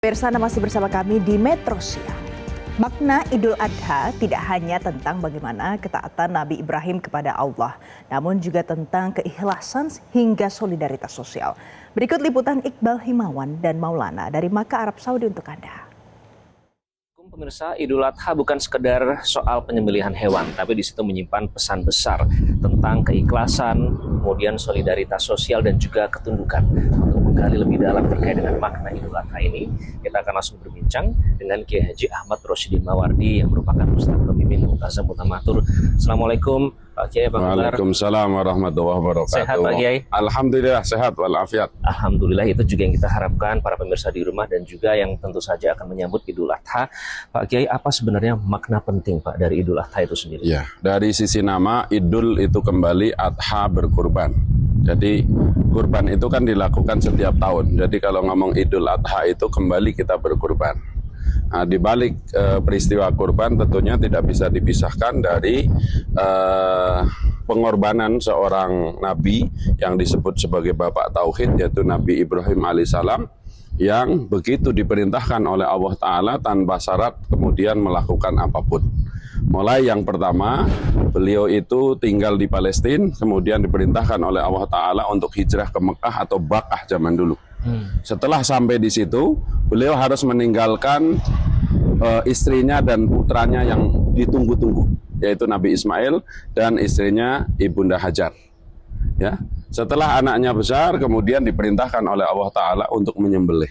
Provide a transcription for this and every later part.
Pemirsa, Anda masih bersama kami di Metro Siang. Makna Idul Adha tidak hanya tentang bagaimana ketaatan Nabi Ibrahim kepada Allah, namun juga tentang keikhlasan hingga solidaritas sosial. Berikut liputan Iqbal Himawan dan Maulana dari Makkah, Arab Saudi untuk Anda. Pemirsa, Idul Adha bukan sekedar soal penyembelihan hewan, tapi di situ menyimpan pesan besar tentang keikhlasan, kemudian solidaritas sosial dan juga ketundukan. Untuk menggali lebih dalam terkait dengan makna Idul Adha ini, kita akan langsung berbincang dengan Kiai Haji Ahmad Rosyidin Mawardi yang merupakan Ustadz Pemimpin Mu'tazam Mutamatur. Assalamualaikum Pak Kiai. Waalaikumsalam warahmatullahi wabarakatuh. Sehat Pak Kiai? Alhamdulillah sehat walafiat. Alhamdulillah, itu juga yang kita harapkan para pemirsa di rumah dan juga yang tentu saja akan menyambut Idul Adha. Pak Kiai, apa sebenarnya makna penting Pak dari Idul Adha itu sendiri? Ya, dari sisi nama Idul itu kembali Adha berkurban. Jadi kurban itu kan dilakukan setiap tahun. Jadi kalau ngomong Idul Adha itu kembali kita berkurban. Nah, di balik peristiwa kurban tentunya tidak bisa dipisahkan dari pengorbanan seorang nabi yang disebut sebagai bapak tauhid, yaitu Nabi Ibrahim alaihissalam, yang begitu diperintahkan oleh Allah Ta'ala tanpa syarat kemudian melakukan apapun. Mulai yang pertama, beliau itu tinggal di Palestina, kemudian diperintahkan oleh Allah Ta'ala untuk hijrah ke Mekah atau Bakah zaman dulu. Setelah sampai di situ, beliau harus meninggalkan istrinya dan putranya yang ditunggu-tunggu, yaitu Nabi Ismail dan istrinya Ibunda Hajar. Ya, setelah anaknya besar, kemudian diperintahkan oleh Allah Ta'ala untuk menyembelih.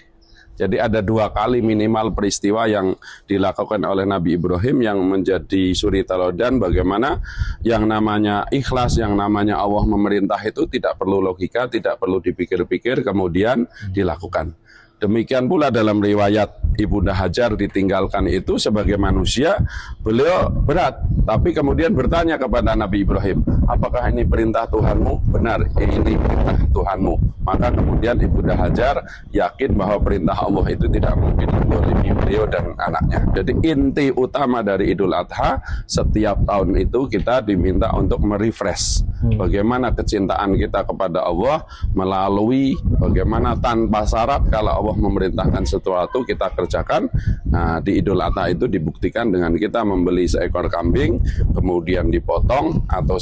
Jadi ada 2 kali minimal peristiwa yang dilakukan oleh Nabi Ibrahim yang menjadi suri teladan bagaimana yang namanya ikhlas, yang namanya Allah memerintah itu tidak perlu logika, tidak perlu dipikir-pikir, kemudian dilakukan. Demikian pula dalam riwayat Ibunda Hajar ditinggalkan itu sebagai manusia, beliau berat. Tapi kemudian bertanya kepada Nabi Ibrahim, apakah ini perintah Tuhanmu? Benar, ini perintah Tuhanmu. Maka kemudian Ibunda Hajar yakin bahwa perintah Allah itu tidak mungkin menzalimi beliau dan anaknya. Jadi inti utama dari Idul Adha, setiap tahun itu kita diminta untuk merefresh bagaimana kecintaan kita kepada Allah melalui bagaimana tanpa syarat kalau Allah memerintahkan sesuatu kita kerjakan. Nah, di Idul Adha itu dibuktikan dengan kita membeli seekor kambing, kemudian dipotong, atau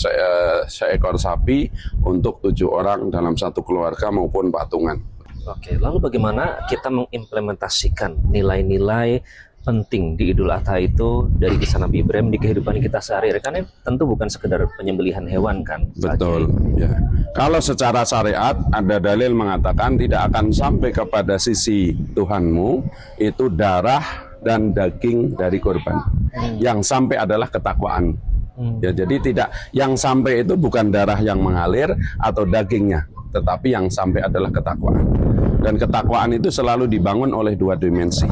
seekor sapi untuk 7 orang dalam satu keluarga maupun patungan. Oke, lalu bagaimana kita mengimplementasikan nilai-nilai penting di Idul Adha itu dari kisah Nabi Ibrahim di kehidupan kita sehari-hari? Karena tentu bukan sekedar penyembelihan hewan kan? Betul. Ya. Kalau secara syariat ada dalil mengatakan tidak akan sampai kepada sisi Tuhanmu itu darah dan daging dari korban. Yang sampai adalah ketakwaan. Ya, jadi tidak, yang sampai itu bukan darah yang mengalir atau dagingnya, tetapi yang sampai adalah ketakwaan. Dan ketakwaan itu selalu dibangun oleh 2 dimensi.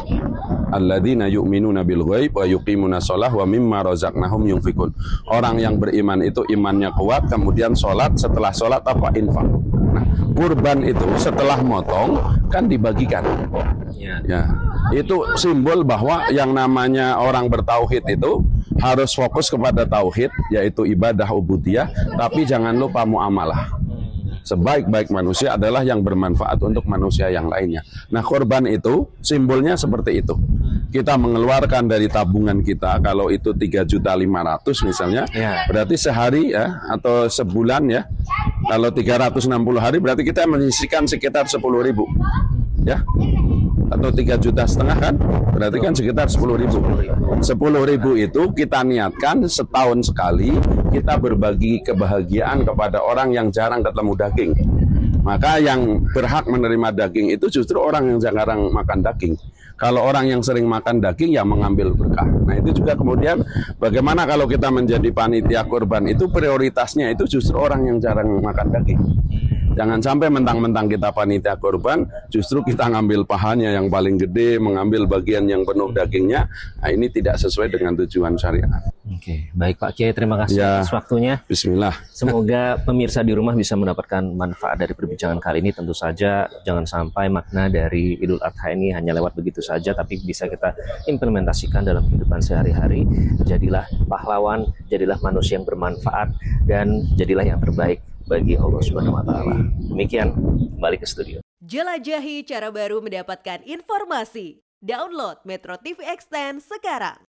Alladzina yu'minuna bil ghaib wa yuqimuna shalah wa mimma razaqnahum yunfikun. Orang yang beriman itu imannya kuat, kemudian sholat, setelah sholat apa? Infak. Nah, kurban itu setelah motong kan dibagikan. Ya, itu simbol bahwa yang namanya orang bertauhid itu harus fokus kepada tauhid, yaitu ibadah ubudiyah, tapi jangan lupa muamalah. Sebaik-baik manusia adalah yang bermanfaat untuk manusia yang lainnya. Nah, korban itu simbolnya seperti itu. Kita mengeluarkan dari tabungan kita, kalau itu 3.500.000 misalnya, berarti sehari ya, atau sebulan ya, kalau 360 hari berarti kita menyisihkan sekitar 10.000 ya, atau 3,5 juta kan, berarti kan sekitar 10.000. 10.000 itu kita niatkan setahun sekali kita berbagi kebahagiaan kepada orang yang jarang ketemu daging. Maka yang berhak menerima daging itu justru orang yang jarang makan daging. Kalau orang yang sering makan daging ya mengambil berkah. Nah, itu juga kemudian bagaimana kalau kita menjadi panitia kurban itu prioritasnya itu justru orang yang jarang makan daging. Jangan sampai mentang-mentang kita panitia kurban, justru kita ngambil pahanya yang paling gede, mengambil bagian yang penuh dagingnya. Nah, ini tidak sesuai dengan tujuan syariat. Oke, baik Pak Kiai, terima kasih atas waktunya. Bismillah. Semoga pemirsa di rumah bisa mendapatkan manfaat dari perbincangan kali ini. Tentu saja jangan sampai makna dari Idul Adha ini hanya lewat begitu saja, tapi bisa kita implementasikan dalam kehidupan sehari-hari. Jadilah pahlawan, jadilah manusia yang bermanfaat, dan jadilah yang terbaik bagi Allah Subhanahu wa Ta'ala. Demikian, kembali ke studio. Jelajahi cara baru mendapatkan informasi. Download Metro TV Extend sekarang.